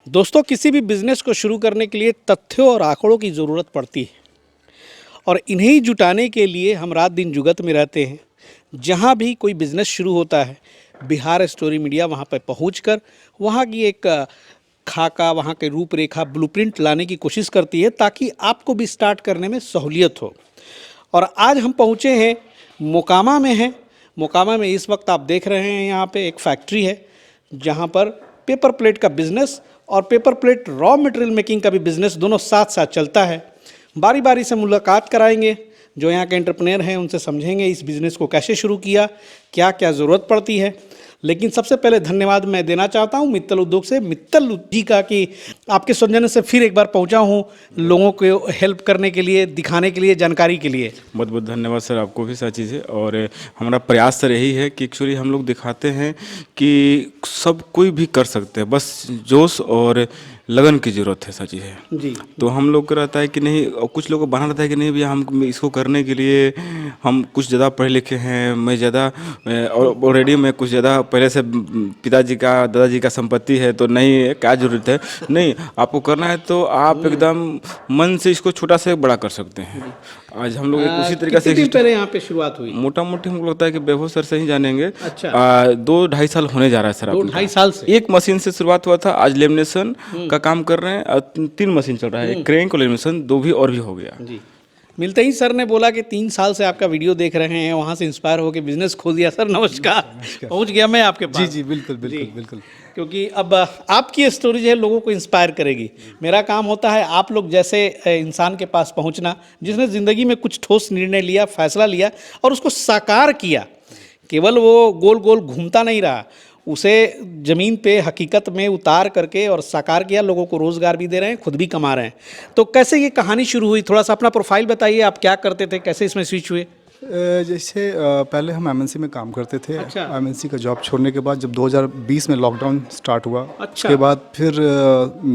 दोस्तों, किसी भी बिज़नेस को शुरू करने के लिए तथ्यों और आंकड़ों की ज़रूरत पड़ती है और इन्हें जुटाने के लिए हम रात दिन जुगत में रहते हैं। जहाँ भी कोई बिज़नेस शुरू होता है, बिहार स्टोरी मीडिया वहाँ पर पहुँचकर वहाँ की एक खाका, वहाँ के रूपरेखा, ब्लूप्रिंट लाने की कोशिश करती है ताकि आपको भी स्टार्ट करने में सहूलियत हो। और आज हम पहुँचे हैं, मोकामा में हैं। मोकामा में इस वक्त आप देख रहे हैं यहाँ पे एक फैक्ट्री है जहाँ पर पेपर प्लेट का बिज़नेस और paper plate raw material making का भी बिज़नेस दोनों साथ साथ चलता है। बारी बारी से मुलाकात कराएंगे, जो यहाँ के एंटरप्रेन्योर हैं उनसे समझेंगे इस बिज़नेस को कैसे शुरू किया, क्या क्या ज़रूरत पड़ती है। लेकिन सबसे पहले धन्यवाद मैं देना चाहता हूँ मित्तल उद्योग से, मित्तल जी का, कि आपके सौजन्य से फिर एक बार पहुँचा हूँ लोगों को हेल्प करने के लिए, दिखाने के लिए, जानकारी के लिए। बहुत बहुत धन्यवाद सर, आपको भी सारी चीज़ें। और हमारा प्रयास सर यही है कि एक्चुअली हम लोग दिखाते हैं कि सब कोई भी कर सकते हैं, बस जोश और लगन की ज़रूरत है सारी चीज़ें जी। तो हम लोग को रहता है कि नहीं, और कुछ लोगों को बना रहता है कि नहीं भैया हम इसको करने के लिए हम कुछ ज़्यादा पढ़े लिखे हैं, मैं ज़्यादा ऑलरेडी मैं कुछ ज़्यादा पहले से पिताजी का दादाजी का संपत्ति है तो नहीं, क्या ज़रूरत है। नहीं, आपको करना है तो आप एकदम मन से इसको छोटा से बड़ा कर सकते हैं। आज हम लोग उसी तरीके से कितने दिन पहले यहाँ पे शुरुआत हुई? मोटा मोटी हमको लगता है कि वैभव सर से ही जानेंगे। अच्छा। 2-2.5 साल होने जा रहा है सर। 2-2.5 साल से एक मशीन से शुरुआत हुआ था, आज लेमिनेशन का काम कर रहे हैं और 3 मशीन चल रहा है, एक क्रेन को लेमिनेशन 2 भी और भी हो गया जी। मिलते ही सर ने बोला कि 3 साल से आपका वीडियो देख रहे हैं, वहाँ से इंस्पायर होकर बिजनेस खोल दिया। सर नमस्कार, पहुँच गया मैं आपके पास। जी बिल्कुल बिल्कुल बिल्कुल। क्योंकि अब आपकी स्टोरी जो है लोगों को इंस्पायर करेगी। मेरा काम होता है आप लोग जैसे इंसान के पास पहुंचना जिसने ज़िंदगी में कुछ ठोस निर्णय लिया, फैसला लिया और उसको साकार किया। केवल वो गोल गोल घूमता नहीं रहा, उसे ज़मीन पे हकीकत में उतार करके और साकार किया। लोगों को रोज़गार भी दे रहे हैं, खुद भी कमा रहे हैं। तो कैसे ये कहानी शुरू हुई? थोड़ा सा अपना प्रोफाइल बताइए, आप क्या करते थे, कैसे इसमें स्विच हुए? जैसे पहले हम एमएनसी में काम करते थे। अच्छा। एमएनसी का जॉब छोड़ने के बाद जब 2020 में लॉकडाउन स्टार्ट हुआ, अच्छा। उसके बाद फिर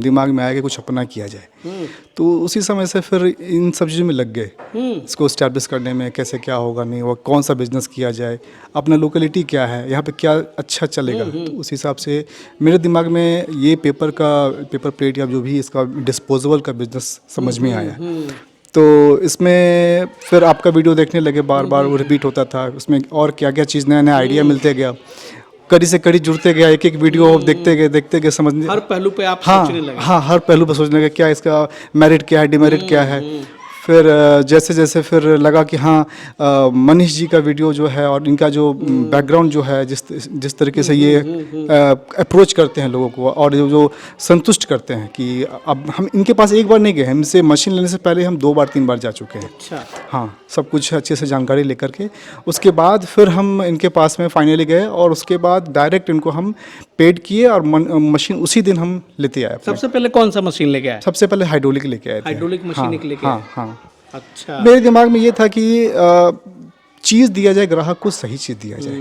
दिमाग में आया कि कुछ अपना किया जाए। तो उसी समय से फिर इन सब चीज़ों में लग गए, इसको स्टैब्लिश करने में, कैसे क्या होगा, नहीं वो कौन सा बिजनेस किया जाए, अपना लोकेलिटी क्या है, यहाँ पे क्या अच्छा चलेगा। तो उस हिसाब से मेरे दिमाग में ये पेपर प्लेट या जो भी इसका डिस्पोजेबल का बिजनेस समझ में आया। तो इसमें फिर आपका वीडियो देखने लगे, बार बार वो रिपीट होता था, उसमें और क्या क्या चीज़, नया नया आइडिया मिलते गया, कड़ी से कड़ी जुड़ते गया, एक एक वीडियो देखते गए समझने, हर पहलू पे आप हाँ सोचने लगे। हाँ, हर पहलू पर सोचने लगे, क्या इसका मेरिट क्या है, डिमेरिट क्या है। फिर जैसे जैसे फिर लगा कि हाँ मनीष जी का वीडियो जो है और इनका जो बैकग्राउंड जो है, जिस तरीके से ये अप्रोच करते हैं लोगों को और जो संतुष्ट करते हैं, कि अब हम इनके पास एक बार नहीं गए, हमसे मशीन लेने से पहले हम 2 बार 3 बार जा चुके हैं। अच्छा। हाँ, सब कुछ अच्छे से जानकारी लेकर के उसके बाद फिर हम इनके पास में फाइनली गए और उसके बाद डायरेक्ट इनको हम पेड किए और मशीन उसी दिन हम लेते आए। सबसे पहले कौन सा मशीन लेके आए? सबसे पहले हाइड्रोलिक लेके आए थे। हाइड्रोलिक मशीन लेके आए? हाँ हाँ। अच्छा। मेरे दिमाग में ये था कि चीज़ दिया जाए, ग्राहक को सही चीज़ दिया जाए।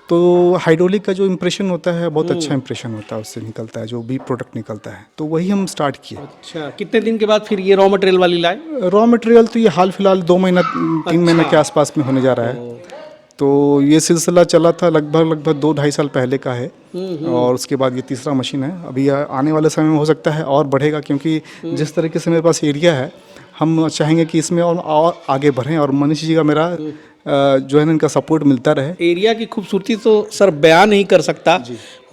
तो हाइड्रोलिक का जो इम्प्रेशन होता है बहुत अच्छा इम्प्रेशन होता है, उससे निकलता है जो भी प्रोडक्ट निकलता है, तो वही हम स्टार्ट किए। अच्छा, कितने दिन के बाद फिर ये रॉ मटेरियल वाली लाए? रॉ मटेरियल तो ये हाल फिलहाल 2 महीना 3 महीने के आसपास में होने जा रहा है। तो ये सिलसिला चला था लगभग 2-2.5 साल पहले का है और उसके बाद ये तीसरा मशीन है। अभी आने वाले समय में हो सकता है और बढ़ेगा, क्योंकि जिस तरीके से मेरे पास एरिया है, हम चाहेंगे कि इसमें और आगे बढ़ें और मनीष जी का मेरा जो है ना इनका सपोर्ट मिलता रहे। एरिया की खूबसूरती तो सर बयान नहीं कर सकता,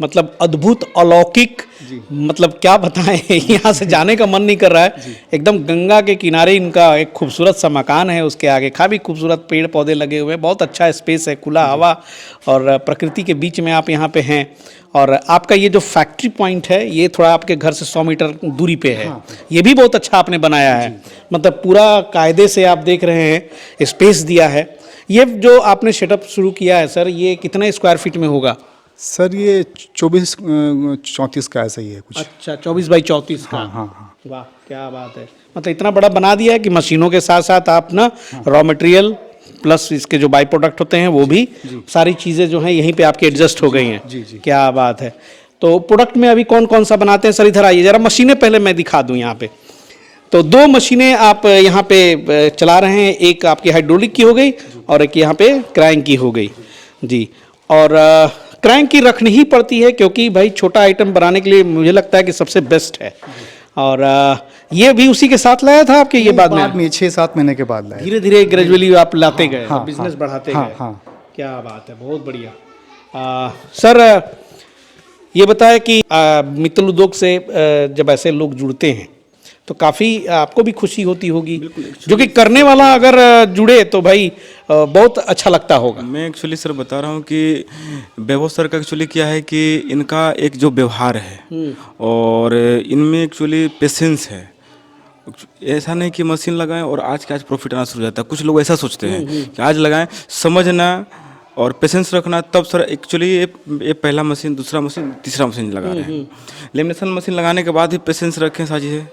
मतलब अद्भुत, अलौकिक, मतलब क्या बताएं, यहाँ से जाने का मन नहीं कर रहा है। एकदम गंगा के किनारे इनका एक खूबसूरत सा मकान है, उसके आगे काफ़ी खूबसूरत पेड़ पौधे लगे हुए हैं, बहुत अच्छा स्पेस है, खुला हवा और प्रकृति के बीच में आप यहाँ पे हैं। और आपका ये जो फैक्ट्री पॉइंट है ये थोड़ा आपके घर से 100 मीटर दूरी पे है। ये भी बहुत अच्छा आपने बनाया है, मतलब पूरा कायदे से आप देख रहे हैं, स्पेस दिया है। ये जो आपने सेटअप शुरू किया है सर, ये कितने स्क्वायर फीट में होगा? सर ये 24-34 का ऐसा ही है कुछ। अच्छा, 24 बाई 34 का। हाँ हाँ हाँ। वाह, क्या बात है। मतलब इतना बड़ा बना दिया है कि मशीनों के साथ साथ आप ना रॉ मटेरियल प्लस इसके जो बाई प्रोडक्ट होते हैं वो भी सारी चीज़ें जो हैं यहीं पे आपके एडजस्ट हो गई हैं। जी जी। क्या बात है। तो प्रोडक्ट में अभी कौन कौन सा बनाते हैं सर? इधर आइए जरा, मशीनें पहले मैं दिखा दूँ यहाँ पे। तो 2 मशीनें आप यहाँ पे चला रहे हैं, एक आपकी हाइड्रोलिक की हो गई और एक यहाँ पे क्रैंक की हो गई जी। और क्रैंक की रखनी ही पड़ती है क्योंकि भाई छोटा आइटम बनाने के लिए मुझे लगता है कि सबसे बेस्ट है। और ये भी उसी के साथ लाया था आपके, ये बाद में 6-7 महीने के बाद लाए। धीरे धीरे ग्रेजुअली आप लाते गए, हाँ, बिजनेस बढ़ाते हाँ, गए। हाँ। क्या बात है, बहुत बढ़िया। सर ये बताया कि मित्तल उद्योग से जब ऐसे लोग जुड़ते हैं तो काफ़ी आपको भी खुशी होती होगी, जो कि करने वाला अगर जुड़े तो भाई बहुत अच्छा लगता होगा। मैं एक्चुअली सर बता रहा हूँ कि वैभव सर का एक्चुअली क्या है कि इनका एक जो व्यवहार है और इनमें एक्चुअली पेशेंस है। ऐसा नहीं कि मशीन लगाएं और आज के आज प्रॉफिट आना शुरू हो जाता है। कुछ लोग ऐसा सोचते हैं कि आज लगाएं, समझना और पेशेंस रखना, तब सर एक्चुअली ये पहला मशीन, दूसरा मशीन, तीसरा मशीन लगा रहे हैं। लेमिनेशन मशीन लगाने के बाद भी पेशेंस रखें साजी है।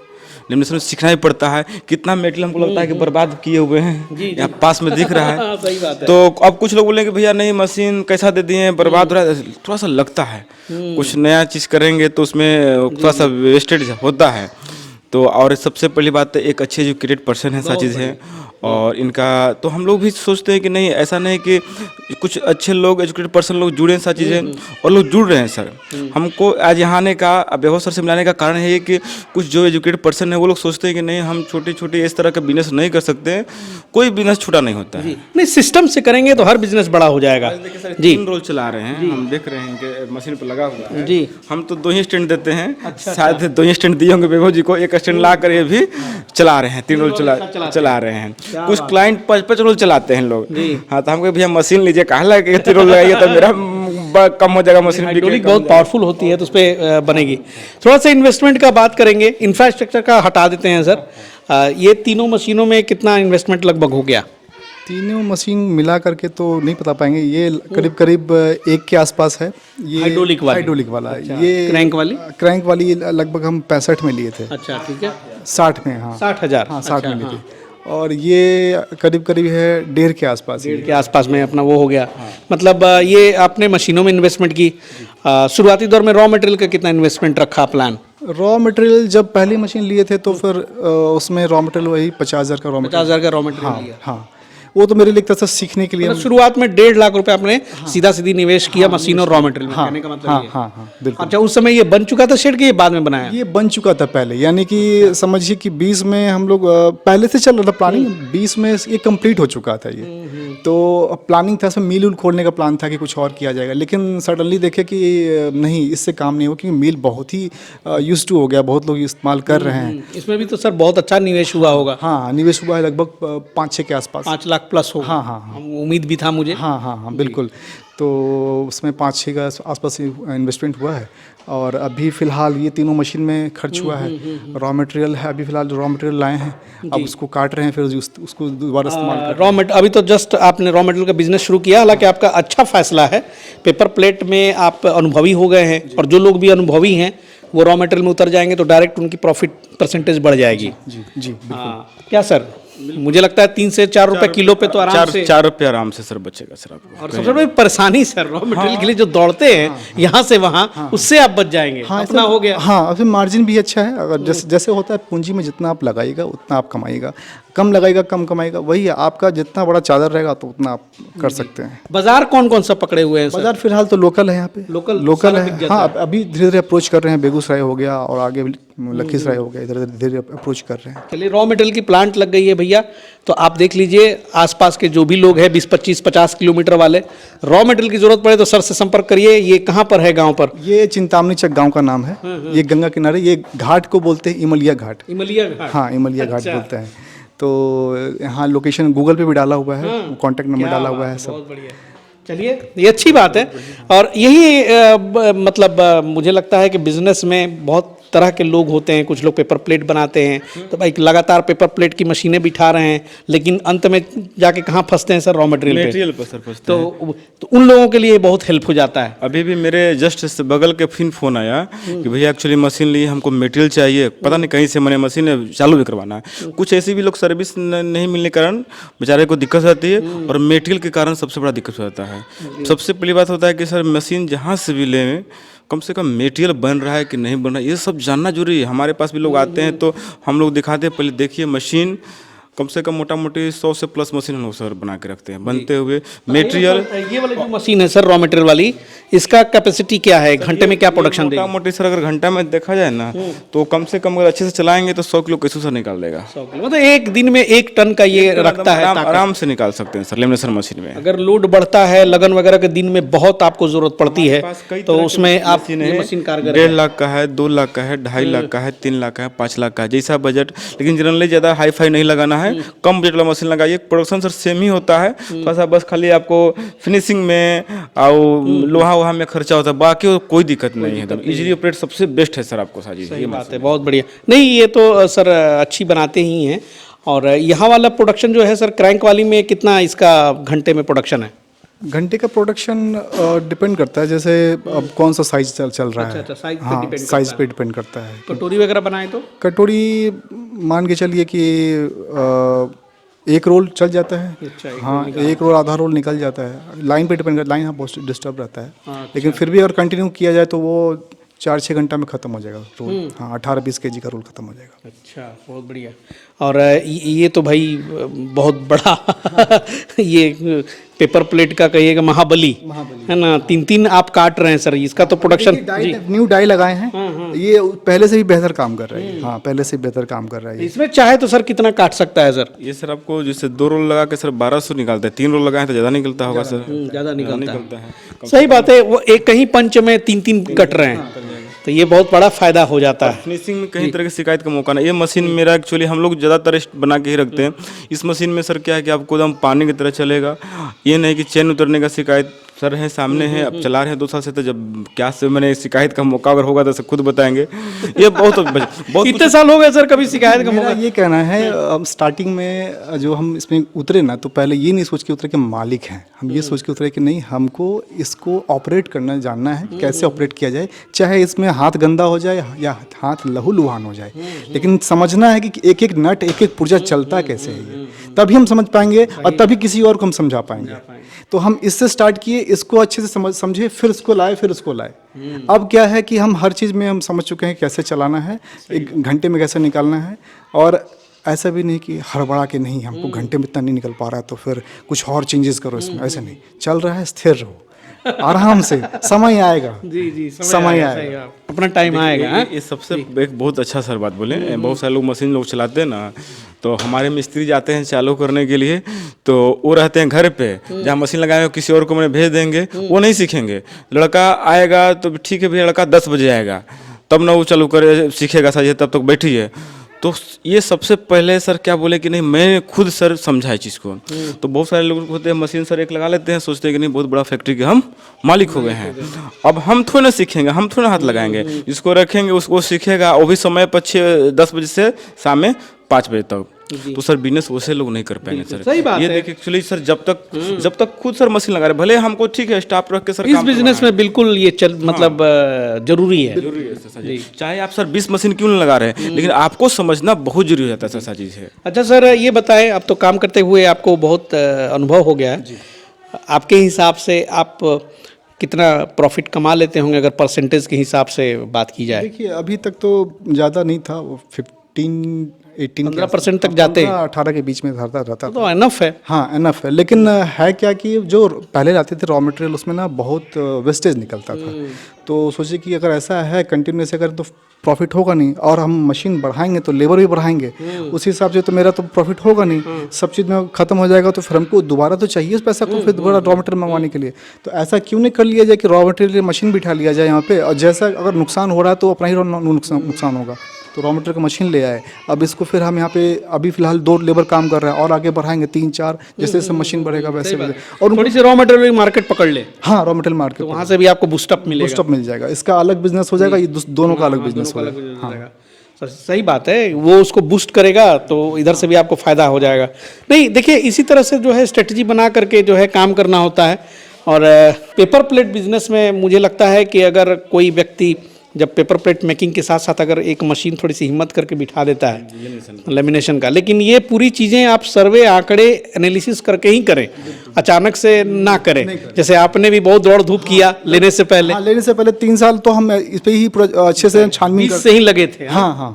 लेमिनेशन सीखना ही पड़ता है। कितना मेटेरियल हमको लगता है कि बर्बाद किए हुए हैं, यहाँ पास में दिख रहा है। सही बात है। तो अब कुछ लोग बोलेंगे भैया नहीं मशीन कैसा दे दिए, बर्बाद हो रहा है, थोड़ा सा लगता है। कुछ नया चीज़ करेंगे तो उसमें थोड़ा सा वेस्टेज होता है। तो और सबसे पहली बात तो एक अच्छे एजुकेटेड पर्सन है, सारी चीज़ है। और इनका तो हम लोग भी सोचते हैं कि नहीं, ऐसा नहीं कि कुछ अच्छे लोग एजुकेटेड पर्सन लोग जुड़े हैं, सारी चीज़ें और लोग जुड़ रहे हैं सर। हमको आज यहाँ आने का, वैभव सर से मिलाने का कारण है ये कि कुछ जो एजुकेटेड पर्सन है वो लोग सोचते हैं कि नहीं हम छोटे छोटे इस तरह का बिजनेस नहीं कर सकते हैं। कोई बिजनेस छोटा नहीं होता है। नहीं, सिस्टम से करेंगे तो हर बिजनेस बड़ा हो जाएगा। जी 3 रोल चला रहे हैं, हम देख रहे हैं कि मशीन पर लगा हुआ है। जी। हम तो 2 ही स्टैंड देते हैं, शायद 2 ही स्टैंड दिए होंगे वैभव जी को, एक स्टैंड ला कर ये भी चला रहे हैं। 3 रोल चला रहे हैं। कुछ क्लाइंट 5-5 रोल चलाते हैं लोग। हाँ, तो हमको भैया मशीन लीजिए, कहा लगे 3 रोल लगाइए तो मेरा कम हो जाएगा, मशीन हाइड्रोलिक बहुत पावरफुल होती है तो उस पर बनेगी। थोड़ा सा इन्वेस्टमेंट का बात करेंगे, इंफ्रास्ट्रक्चर का हटा देते हैं सर। ये तीनों मशीनों में कितना इन्वेस्टमेंट लगभग हो गया? तीनों मशीन मिला करके तो नहीं बता पाएंगे, ये करीब करीब 1 के आसपास है। ये हाइड्रोलिक वाला ये क्रैंक वाली लगभग हम 65 में लिए थे। अच्छा, ठीक है। 60 में, हाँ 60,000। हाँ 60 में लिए थे। और ये करीब करीब है 1.5 के आसपास। 1.5 के आसपास में अपना वो हो गया। मतलब ये आपने मशीनों में इन्वेस्टमेंट की। शुरुआती दौर में रॉ मटेरियल का कितना इन्वेस्टमेंट रखा प्लान? रॉ मटेरियल जब पहली मशीन लिए थे तो फिर उसमें रॉ मटेरियल वही 50,000 का रॉ मटेरियल। 50,000 का रॉ मटेरियल लिया। हाँ, वो तो मेरे लिए एक तरह से सीखने के लिए। मतलब शुरुआत में 1.5 लाख रुपए आपने सीधा सीधी निवेश किया मशीन और रॉ मटेरियल में, कहने का मतलब ये है। हाँ बिल्कुल। अच्छा, उस समय ये बन चुका था शेड कि ये बाद में बनाया? ये बन चुका था पहले, यानी कि समझिए कि 20 में हम लोग पहले से चल रहा था प्लानिंग, 20 में ये कंप्लीट हो चुका था ये। तो प्लानिंग था, इसमें मिल खोलने का प्लान था कि कुछ और किया जाएगा, लेकिन सडनली देखे कि नहीं, इससे काम नहीं हो, क्योंकि मिल बहुत ही यूज टू हो गया, बहुत लोग इस्तेमाल कर रहे हैं। इसमें भी तो सर बहुत अच्छा निवेश हुआ होगा। हाँ, निवेश हुआ है लगभग 5-6 के आसपास। 5 लाख प्लस होगा। हाँ, उम्मीद भी था मुझे। हाँ बिल्कुल। तो उसमें 5-6 का आसपास इन्वेस्टमेंट हुआ है। और अभी फ़िलहाल ये तीनों मशीन में खर्च हुआ है। रॉ मटेरियल है, अभी फ़िलहाल रॉ मटेरियल लाए हैं, अब उसको काट रहे हैं, फिर उसको दोबारा इस्तेमाल कर रहे हैं। अभी तो जस्ट आपने रॉ मटेरियल का बिजनेस शुरू किया, हालांकि आपका अच्छा फैसला है। पेपर प्लेट में आप अनुभवी हो गए हैं और जो लोग भी अनुभवी हैं वो रॉ मटेरियल में उतर जाएंगे तो डायरेक्ट उनकी प्रॉफिट परसेंटेज बढ़ जाएगी। जी क्या सर, मुझे लगता है 3 से 4 रुपए किलो पे तो आराम से 4 रुपये आराम से सर बचेगा सर आपको। और सबसे बड़ी परेशानी सर, रॉ मटेरियल के लिए जो दौड़ते हैं यहाँ से वहाँ, उससे आप बच जाएंगे। अपना हो गया। हाँ, फिर मार्जिन भी अच्छा है। अगर जैसे होता है पूंजी में जितना आप लगाइएगा उतना आप कमाइएगा, कम लगाएगा कम कमाएगा, वही है आपका। जितना बड़ा चादर रहेगा तो उतना आप कर सकते हैं। बाजार कौन कौन सा पकड़े हुए हैं सर? बाजार फिलहाल तो लोकल है, यहाँ पे लोकल सारा बिक है। जाता हाँ, अभी धीरे धीरे अप्रोच कर रहे हैं। बेगूसराय हो गया और आगे लखीसराय हो गया, इधर धीरे अप्रोच कर रहे हैं। चलिए, रॉ मटेरियल की प्लांट लग गई है भैया, तो आप देख लीजिए आसपास के जो भी लोग हैं 20-25-50 किलोमीटर वाले, रॉ मटेरियल की जरूरत पड़े तो सर से संपर्क करिए। ये कहाँ पर है गांव पर? ये चिंतामणी चक गांव का नाम है। ये गंगा किनारे, ये घाट को बोलते हैं इमलिया घाट। इमलिया घाट। हाँ, इमलिया घाट बोलते हैं। तो यहाँ लोकेशन गूगल पे भी डाला हुआ है, कॉन्टैक्ट नंबर डाला हुआ है सब। बहुत बढ़िया। चलिए, ये अच्छी बात है। और यही मतलब मुझे लगता है कि बिजनेस में बहुत तरह के लोग होते हैं। कुछ लोग पेपर प्लेट बनाते हैं, तो भाई लगातार पेपर प्लेट की मशीनें बिठा रहे हैं, लेकिन अंत में जाके कहाँ फंसते हैं सर? रॉ मटेरियल पर सर फंसते तो उन लोगों के लिए बहुत हेल्प हो जाता है। अभी भी मेरे जस्ट बगल के फिर फोन आया कि भैया एक्चुअली मशीन ली, हमको मटेरियल चाहिए, पता नहीं कहीं से मैंने मशीन चालू भी करवाना है। कुछ ऐसे भी लोग सर्विस नहीं मिलने के कारण बेचारे को दिक्कत होती है, और मटेरियल के कारण सबसे बड़ा दिक्कत हो जाता है। सबसे पहली बात होता है कि सर मशीन जहाँ से भी लें, कम से कम मटेरियल बन रहा है कि नहीं बन रहा है, ये सब जानना जरूरी है। हमारे पास भी लोग आते हैं तो हम लोग दिखाते हैं, पहले देखिए मशीन कम से कम मोटा मोटी 100 से प्लस मशीन हम लोग सर बना के रखते हैं बनते हुए मटेरियल। ये वाली जो मशीन है सर रॉ मटेरियल वाली, इसका कैपेसिटी क्या है, घंटे में क्या प्रोडक्शन देगी? मोटा मोटी सर अगर घंटा में देखा जाए ना तो कम से कम अगर अच्छे से चलाएंगे तो 100 किलो कैसे सर निकाल देगा। 100 किलो मतलब एक दिन में 1 टन का ये रखता है ताकत। आराम से निकाल सकते हैं सर लेमिनेशन मशीन में। अगर लोड बढ़ता है लगन वगैरह के दिन में बहुत आपको जरूरत पड़ती है तो उसमें आप ये मशीन कारगर 1.5 लाख का है, 2 लाख का है, 2.5 लाख का है, 3 लाख का है, 5 लाख का है, जैसा बजट। लेकिन जनरली ज़्यादा हाई फाई नहीं लगाना है, कम बजट वाला मशीन लगाइए। प्रोडक्शन सर सेम ही होता है, थोड़ा सा बस खाली आपको फिनिशिंग में और लोहा वोहा में खर्चा होता है, बाकी कोई दिक्कत नहीं है। एकदम इजीली ऑपरेट सबसे बेस्ट है सर आपको साजी। सही बात है, बहुत बढ़िया। नहीं ये तो सर अच्छी बनाते ही हैं। और यहाँ वाला प्रोडक्शन जो है सर क्रैंक वाली में कितना इसका घंटे में प्रोडक्शन है? घंटे का प्रोडक्शन डिपेंड करता है, जैसे अब कौन सा साइज चल रहा है। अच्छा, साइज पे हाँ, डिपेंड साइज पे डिपेंड करता है। कटोरी वगैरह बनाए तो कटोरी मान के चलिए कि 1 रोल चल जाता है। अच्छा, हाँ, 1 रोल आधा रोल निकल जाता है। लाइन पे डिपेंड करता है, लाइन हाँ बहुत डिस्टर्ब रहता है। लेकिन फिर भी अगर कंटिन्यू किया जाए तो वो 4-6 घंटा में ख़त्म हो जाएगा रोल। हाँ, 18-20 kg का रोल ख़त्म हो जाएगा। अच्छा, बहुत बढ़िया। और ये तो भाई बहुत बड़ा ये पेपर प्लेट का कहिएगा महाबली है ना, 3-3 आप काट रहे हैं सर, इसका तो प्रोडक्शन जी न्यू डाई लगाए हैं, ये पहले से भी बेहतर काम कर रहा है। हाँ, पहले से बेहतर काम कर रहा है। इसमें चाहे तो सर कितना काट सकता है सर? ये सर आपको जैसे 2 रोल लगा के सर 1200 निकालता है, 3 रोल लगाए तो ज़्यादा निकलता होगा सर। ज़्यादा निकलता है। सही बात है, वो एक कहीं पंच में 3-3 कट रहे हैं तो ये बहुत बड़ा फायदा हो जाता है। फिनिशिंग में कहीं तरह की शिकायत का मौका नहीं। ये मशीन मेरा एक्चुअली हम लोग ज़्यादातर बना के ही रखते हैं। इस मशीन में सर क्या है कि आपको एकदम पानी की तरह चलेगा, ये नहीं कि चेन उतरने का शिकायत सर है सामने है। अब चला रहे हैं 2 साल से, तो जब क्या से मैंने शिकायत का मौका अगर होगा तो सर खुद बताएंगे। ये बहुत कितने साल हो गए सर कभी शिकायत का मेरा मौका? ये कहना है, अब स्टार्टिंग में जो हम इसमें उतरे ना, तो पहले ये नहीं सोच के उतरे कि मालिक हैं हम, ये सोच के उतरे कि नहीं, हमको इसको ऑपरेट करना जानना है, कैसे ऑपरेट किया जाए, चाहे इसमें हाथ गंदा हो जाए या हाथ लहूलुहान हो जाए, लेकिन समझना है कि एक एक नट एक एक पुर्जा चलता कैसे है ये, तभी हम समझ पाएंगे और तभी किसी और को हम समझा पाएंगे। तो हम इससे स्टार्ट किए, इसको अच्छे से समझे, फिर उसको लाए। अब क्या है कि हम हर चीज़ में हम समझ चुके हैं कैसे चलाना है, 1 घंटे में कैसे निकालना है। और ऐसा भी नहीं कि हड़बड़ा के नहीं हमको घंटे में इतना नहीं निकल पा रहा है तो फिर कुछ और चेंजेस करो इसमें, ऐसे नहीं। चल रहा है, स्थिर रहो, आराम से, समय आएगा। जी समय आएगा, अपना टाइम आएगा। ये सबसे एक बहुत अच्छा सर बात बोले। बहुत सारे लोग मशीन लोग चलाते हैं ना, तो हमारे मिस्त्री जाते हैं चालू करने के लिए, तो वो रहते हैं घर पे, जहाँ मशीन लगाए हो किसी और को मैंने भेज देंगे, वो नहीं सीखेंगे। लड़का आएगा तो ठीक है भैया, लड़का 10 बजे आएगा तब ना वो चालू करे सीखेगा सर, तब तक बैठिए। तो ये सबसे पहले सर क्या बोले कि नहीं, मैं खुद सर समझा इस चीज़ को। तो बहुत सारे लोग होते हैं मशीन सर एक लगा लेते हैं, सोचते हैं कि नहीं बहुत बड़ा फैक्ट्री के हम मालिक हो गए हैं, अब हम थोड़ा ना सीखेंगे, हम थोड़ा हाथ लगाएंगे, जिसको रखेंगे उसको सीखेगा, वो भी समय पर 6-10 बजे से शाम में 5 बजे तक। तो सर बिजनेस वैसे लोग नहीं कर पाएंगे सर। सही बात ये है। देखिए एक्चुअली सर जब तक खुद सर मशीन लगा रहे, भले हमको ठीक है स्टाफ रख के सर इस काम बिजनेस में बिल्कुल ये मतलब जरूरी है। जरूरी है सर जी। चाहे आप सर 20 मशीन क्यों नहीं लगा रहे हैं, लेकिन आपको समझना बहुत जरूरी हो जाता है सर, सारी चीज़ है। अच्छा सर ये बताएं, अब तो काम करते हुए आपको बहुत अनुभव हो गया है, आपके हिसाब से आप कितना प्रॉफिट कमा लेते होंगे अगर परसेंटेज के हिसाब से बात की जाए? देखिए अभी तक तो ज़्यादा नहीं था, वो 15-18% तक जाते हैं, 18 के बीच में रहता तो एनफ है। हाँ एनफ है। लेकिन है क्या कि जो पहले लाते थे रॉ मटेरियल, उसमें ना बहुत वेस्टेज निकलता था। तो सोचे कि अगर ऐसा है कंटिन्यूस अगर तो प्रॉफिट होगा नहीं, और हम मशीन बढ़ाएंगे तो लेबर भी बढ़ाएंगे, उस हिसाब से तो मेरा तो प्रॉफिट होगा नहीं, सब चीज़ में ख़त्म हो जाएगा। तो फिर हमको दोबारा तो चाहिए उस पैसा को फिर दोबारा रॉ मटेरियल मंगवाने के लिए। तो ऐसा क्यों नहीं कर लिया जाए कि रॉ मटेरियल मशीन बिठा लिया जाए यहाँ पे, और जैसा अगर नुकसान हो रहा है तो अपना ही नुकसान होगा, तो रॉ मटेरियल की मशीन ले आए। अब इसको फिर हम यहाँ पे अभी फिलहाल 2 लेबर काम कर रहे हैं, और आगे बढ़ाएंगे 3-4, जैसे जैसे मशीन बढ़ेगा वैसे और थोड़ी सी रॉ मटेरियल मार्केट पकड़ ले, हाँ रॉ मटेरियल मार्केट, वहाँ से भी आपको बूस्टअप मिलेगा, बूस्टअप मिल जाएगा। इसका अलग बिजनेस हो जाएगा, ये दोनों का अलग बिजनेस हो जाएगा। सही बात है, वो उसको बूस्ट करेगा तो इधर से भी आपको फायदा हो जाएगा। नहीं देखिए, इसी तरह से जो है स्ट्रेटजी बना करके जो है काम करना होता है। और पेपर प्लेट बिजनेस में मुझे लगता है कि अगर कोई व्यक्ति जब पेपर प्लेट मेकिंग के साथ साथ अगर एक मशीन थोड़ी सी हिम्मत करके बिठा देता है लेमिनेशन का, लेकिन ये पूरी चीज़ें आप सर्वे आंकड़े एनालिसिस करके ही करें, अचानक से ना करें। जैसे आपने भी बहुत दौड़ धूप किया लेने से पहले। हाँ, लेने से पहले 3 साल तो हम इस पे ही अच्छे से छानबीन से ही लगे थे। हाँ हाँ,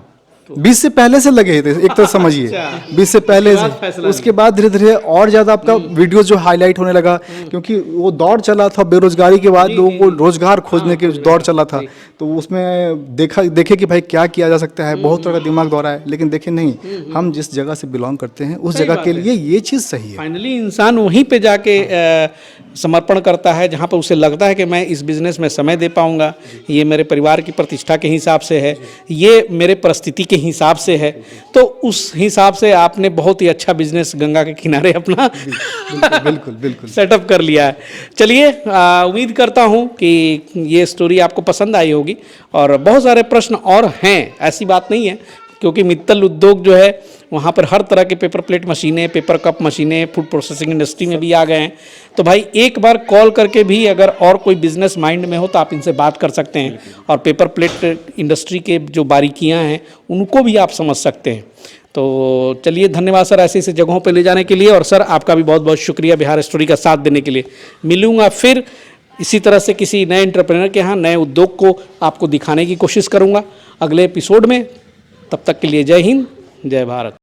20 से पहले से लगे थे, एक तरह समझिए। 20 से पहले से, उसके बाद धीरे धीरे और ज़्यादा आपका वीडियो जो हाईलाइट होने लगा, क्योंकि वो दौर चला था बेरोजगारी के बाद, लोगों को रोजगार खोजने के दौर चला था, तो उसमें देखे कि भाई क्या किया जा सकता है, बहुत तरह का दिमाग दौड़ा है, लेकिन देखे नहीं, हम जिस जगह से बिलोंग करते हैं उस जगह के लिए ये चीज़ सही है। फाइनली इंसान वहीं पे जाके समर्पण करता है जहाँ पर उसे लगता है कि मैं इस बिज़नेस में समय दे पाऊँगा, ये मेरे परिवार की प्रतिष्ठा के हिसाब से है, ये मेरे परिस्थिति के हिसाब से है। तो उस हिसाब से आपने बहुत ही अच्छा बिजनेस गंगा के किनारे अपना बिल्कुल बिल्कुल सेटअप कर लिया है। चलिए, उम्मीद करता हूँ कि ये स्टोरी आपको पसंद आई होगी, और बहुत सारे प्रश्न और हैं, ऐसी बात नहीं है, क्योंकि मित्तल उद्योग जो है वहाँ पर हर तरह के पेपर प्लेट मशीनें, पेपर कप मशीनें, फूड प्रोसेसिंग इंडस्ट्री में भी आ गए हैं। तो भाई एक बार कॉल करके भी अगर और कोई बिजनेस माइंड में हो तो आप इनसे बात कर सकते हैं, और पेपर प्लेट इंडस्ट्री के जो बारीकियाँ हैं उनको भी आप समझ सकते हैं। तो चलिए, धन्यवाद सर ऐसी ऐसी जगहों पर ले जाने के लिए, और सर आपका भी बहुत बहुत शुक्रिया बिहार स्टोरी का साथ देने के लिए। मिलूँगा फिर इसी तरह से किसी नए एंटरप्रेन्योर के यहाँ, नए उद्योग को आपको दिखाने की कोशिश करूँगा अगले एपिसोड में। तब तक के लिए जय हिंद, जय भारत।